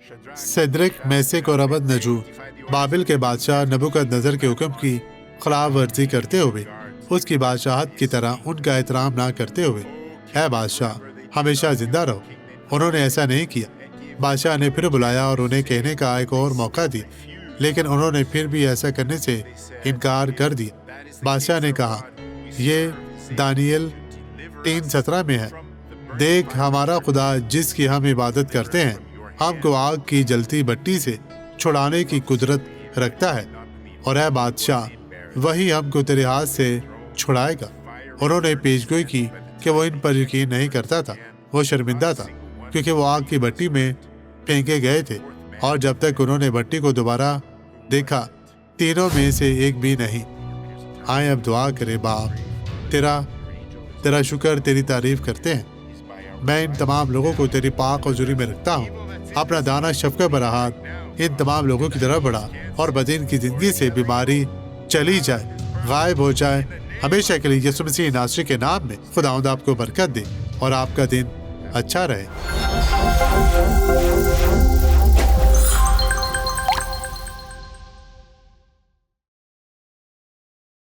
सिद्रक, मेसक और अबद नजू बाबिल के बादशाह नबूकदनेस्सर के हुक्म की खिलाफ वर्जी करते हुए उसकी बादशाहत की तरह उनका एहतराम ना करते हुए, ऐ बादशाह हमेशा जिंदा रहो। उन्होंने ऐसा नहीं किया। बादशाह ने फिर बुलाया और उन्हें कहने का एक और मौका दिया, लेकिन उन्होंने फिर भी ऐसा करने से इनकार कर दिया। बादशाह ने कहा, ये दानियल 3:17 में है, देख हमारा खुदा जिसकी हम इबादत करते हैं हमको आग की जलती भट्टी से छुड़ाने की कुदरत रखता है, और ऐ बादशाह वही हमको तेरे हाथ से छुड़ाएगा। उन्होंने पेशगोई की कि वो इन पर यकीन नहीं करता था। वो शर्मिंदा था क्योंकि वो आग की भट्टी में फेंके गए थे, और जब तक उन्होंने भट्टी को दोबारा देखा तीनों में से एक भी नहीं। आए अब दुआ करें। बाप, तेरा शुक्र, तेरी तारीफ करते हैं। मैं इन तमाम लोगों को तेरी पाक हुजूरी में रखता हूँ। अपना दाना शफ़क़त भरा हाथ इन तमाम लोगों की तरफ बढ़ा और बदीन की जिंदगी से बीमारी चली जाए, गायब हो जाए हमेशा के लिए। यीशु मसीह नासरी के नाम में खुदावंद आपको बरकत दे और आपका दिन अच्छा रहे।